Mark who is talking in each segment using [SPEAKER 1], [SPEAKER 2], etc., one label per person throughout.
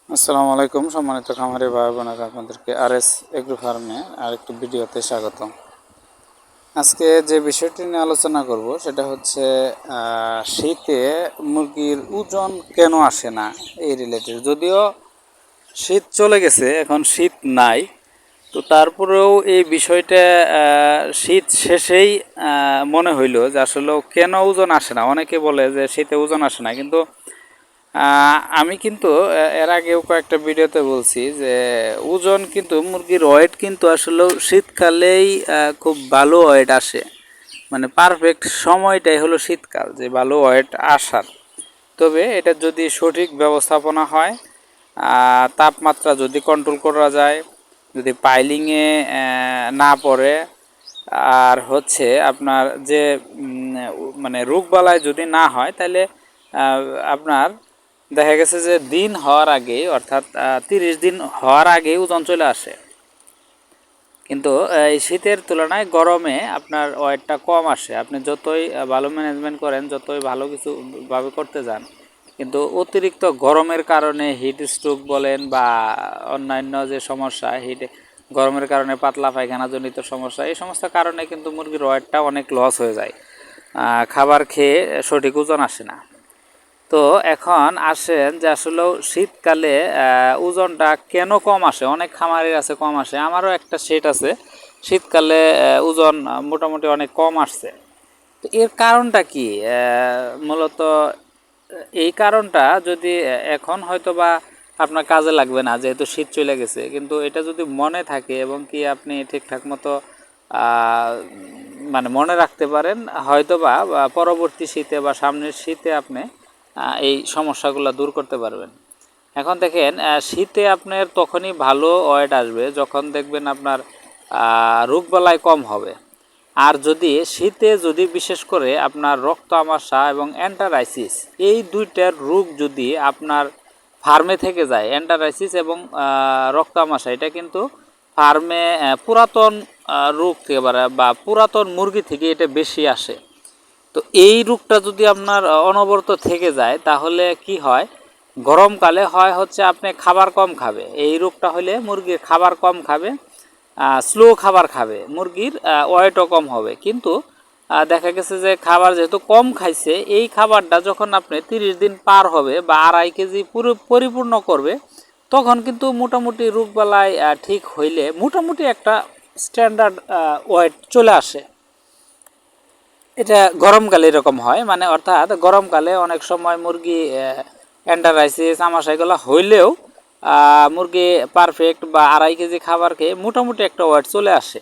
[SPEAKER 1] আসসালামু আলাইকুম সম্মানিত খামারি ভাই বোনেরা, আপনাদেরকে আরএস এগ্রো ফার্মে আরেকটি ভিডিওতে স্বাগতম। আজকে যে বিষয়টি নিয়ে আলোচনা করব সেটা হচ্ছে শীতে মুরগির ওজন কেন আসে না এই রিলেটেড। যদিও শীত চলে গেছে, এখন শীত নাই, তো তারপরেও এই বিষয়টা শীত শেষেই মনে হইল যে আসলে কেন ওজন আসে না। অনেকে বলে যে শীতে ওজন আসে না, কিন্তু আমি কিন্তু এর আগেও কয়েকটা ভিডিওতে বলছি যে ওজন কিন্তু মুরগির ওয়েট কিন্তু আসলে শীতকালেই খুব ভালো ওয়েট আসে। মানে পারফেক্ট সময়টাই হলো শীতকাল, যে ভালো ওয়েট আসার। তবে এটা যদি সঠিক ব্যবস্থাপনা হয়, তাপমাত্রা যদি কন্ট্রোল করা যায়, যদি পাইলিংয়ে না পড়ে, আর হচ্ছে আপনার যে মানে রোগবালাই যদি না হয়, তাহলে আপনার দেখা গেছে যে দিন হওয়ার আগে, অর্থাৎ 30 দিন হওয়ার আগে ওজন চলে আসে। কিন্তু এই শীতের তুলনায় গরমে আপনার ওয়েটটা কম আসে। আপনি যতই ভালো ম্যানেজমেন্ট করেন, যতই ভালো কিছু ভাবে করতে যান, কিন্তু অতিরিক্ত গরমের কারণে হিট স্ট্রোক বলেন বা অন্যান্য যে সমস্যা, গরমের কারণে পাতলা পায়খানাজনিত সমস্যা, এই সমস্ত কারণে কিন্তু মুরগির ওয়েটটা অনেক লস হয়ে যায়। খাবার খেয়ে সঠিক ওজন আসে না। তো এখন আসেন যে আসলে শীতকালে ওজনটা কেন কম আসে। অনেক খামারের আছে কম আসে, আমারও একটা সেট আছে শীতকালে ওজন মোটামুটি অনেক কম আসছে। তো এর কারণটা কি? মূলত এই কারণটা যদি এখন হয়তো বা আপনার কাজে লাগবে না, যেহেতু শীত চলে গেছে, কিন্তু এটা যদি মনে থাকে এবং কি আপনি ঠিকঠাক মতো মানে মনে রাখতে পারেন, হয়তো বা পরবর্তী শীতে বা সামনের শীতে আপনি এই সমস্যাগুলো দূর করতে পারবেন। এখন দেখেন, শীতে আপনার তখনই ভালো ওয়েট আসবে যখন দেখবেন আপনার রোগবালাই কম হবে। আর যদি শীতে যদি বিশেষ করে আপনার রক্ত আমাশা এবং অ্যান্টারাইসিস, এই দুইটার রোগ যদি আপনার ফার্মে থেকে যায়, অ্যান্টারাইসিস এবং রক্ত আমাশা, এটা কিন্তু ফার্মে পুরাতন রোগ থেকে বা পুরাতন মুরগি থেকে এটা বেশি আসে। তো এই রোগটা যদি আপনার অনবরত থেকে যায়, তাহলে কি হয়, গরমকালে হয় হচ্ছে আপনি খাবার কম খাবে। এই রোগটা হলে মুরগির খাবার কম খাবে, স্লো খাবার খাবে, মুরগির ওয়েটও কম হবে। কিন্তু দেখা গেছে যে খাবার যেহেতু কম খাইছে, এই খাবারটা যখন আপনি 30 দিন পার হবে বা 2.5 কেজি পুরো পরিপূর্ণ করবে, তখন কিন্তু মোটামুটি রোগবালাই ঠিক হইলে মোটামুটি একটা স্ট্যান্ডার্ড ওয়েট চলে আসে। এটা গরমকালে এরকম হয়, মানে অর্থাৎ গরমকালে অনেক সময় মুরগি অ্যান্টারাইসিস আমাশা এগুলো হইলেও মুরগি পারফেক্ট বা 2.5 কেজি খাবার খেয়ে মোটামুটি একটা ওয়েট চলে আসে।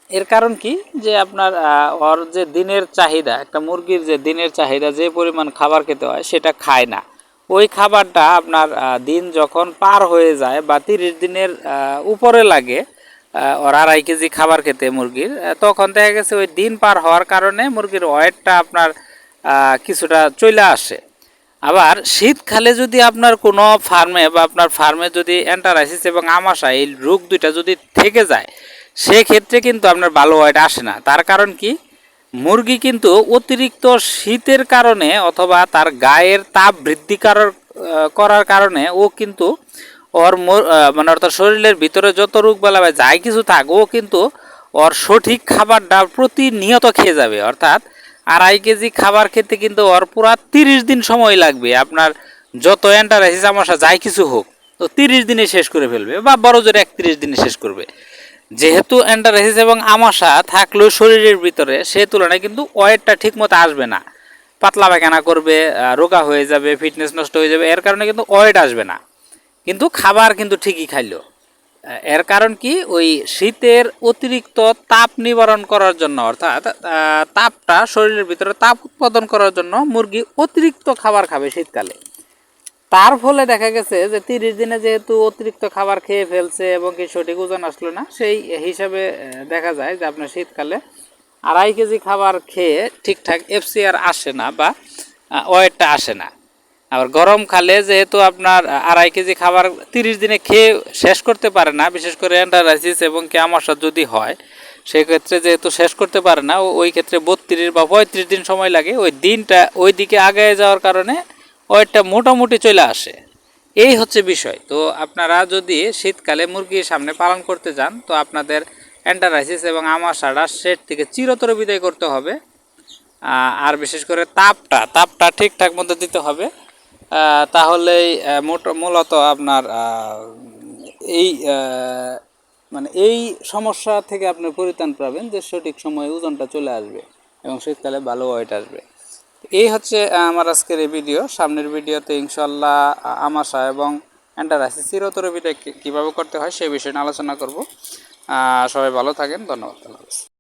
[SPEAKER 1] এর কারণ কি, যে আপনার ওর যে দিনের চাহিদা, একটা মুরগির যে দিনের চাহিদা যে পরিমাণ খাবার খেতে হয় সেটা খায় না। ওই খাবারটা আপনার দিন যখন পার হয়ে যায় বা 30 দিনের উপরে লাগে ওর 2.5 কেজি খাবার খেতে মুরগির, তখন দেখা গেছে ওই দিন পার হওয়ার কারণে মুরগির ওয়েটটা আপনার কিছুটা চলে আসে। আবার শীতকালে যদি আপনার কোনো ফার্মে বা আপনার ফার্মে যদি অ্যান্টারাইসিস এবং আমাশা এই রোগ দুইটা যদি থেকে যায়, সেক্ষেত্রে কিন্তু আপনার ভালো ওয়েট আসে না। তার কারণ কি, মুরগি কিন্তু অতিরিক্ত শীতের কারণে অথবা তার গায়ের তাপ বৃদ্ধি করার কারণে ও কিন্তু ওর মানে অর্থাৎ শরীরের ভিতরে যত রোগ বালাই যাই কিছু থাক, ও কিন্তু ওর সঠিক খাবারটা প্রতিনিয়ত খেয়ে যাবে। অর্থাৎ 2.5 কেজি খাবার খেতে কিন্তু ওর পুরা 30 দিন সময় লাগবে। আপনার যত অ্যান্টারাইসিস আমাশা যাই কিছু হোক, তো 30 দিনে শেষ করে ফেলবে, বা বড় জোরে 31 দিনে শেষ করবে। যেহেতু অ্যান্টারাইসিস এবং আমাশা থাকলেও শরীরের ভিতরে, সে তুলনায় কিন্তু ওয়েটটা ঠিক মতো আসবে না, পাতলা পায়খানা করবে, রোগা হয়ে যাবে, ফিটনেস নষ্ট হয়ে যাবে। এর কারণে কিন্তু ওয়েট আসবে না, কিন্তু খাবার কিন্তু ঠিকই খাইলো। এর কারণ কি, ওই শীতের অতিরিক্ত তাপ নিবারণ করার জন্য, অর্থাৎ তাপটা শরীরের ভিতরে তাপ উৎপাদন করার জন্য মুরগি অতিরিক্ত খাবার খাবে শীতকালে। তার ফলে দেখা গেছে যে 30 দিনে যেহেতু অতিরিক্ত খাবার খেয়ে ফেলছে এবং কি সঠিক ওজন আসলো না, সেই হিসাবে দেখা যায় যে আপনার শীতকালে 2.5 কেজি খাবার খেয়ে ঠিকঠাক এফসিআর আসে না বা ওয়েটটা আসে না। আবার গরমকালে যেহেতু আপনার 2.5 কেজি খাবার 30 দিনে খেয়ে শেষ করতে পারে না, বিশেষ করে অ্যান্টারাইসিস এবং কি আমাশা যদি হয়, সেক্ষেত্রে যেহেতু শেষ করতে পারে না, ওই ক্ষেত্রে 32 বা 35 দিন সময় লাগে। ওই দিনটা ওই দিকে আগে যাওয়ার কারণে ওয়েটটা মোটামুটি চলে আসে। এই হচ্ছে বিষয়। তো আপনারা যদি শীতকালে মুরগির সামনে পালন করতে যান, তো আপনাদের অ্যান্টারাইসিস এবং আমাশাটা সেট থেকে চিরতরে বিদায় করতে হবে। আর বিশেষ করে তাপটা ঠিকঠাক মতো দিতে হবে। তাহলেই মূলত আপনার এই মানে এই সমস্যা থেকে আপনি পরিত্রাণ পাবেন, যে সঠিক সময়ে ওজনটা চলে আসবে এবং শীতকালে ভালো ওয়েট আসবে। এই হচ্ছে আমার আজকের এই ভিডিও। সামনের ভিডিওতে ইনশাল্লাহ আমাশা এবং অ্যান্টারাইসিস চিরতরে বিদায় কীভাবে করতে হয় সেই বিষয়ে নিয়ে আলোচনা করব। সবাই ভালো থাকেন, ধন্যবাদ।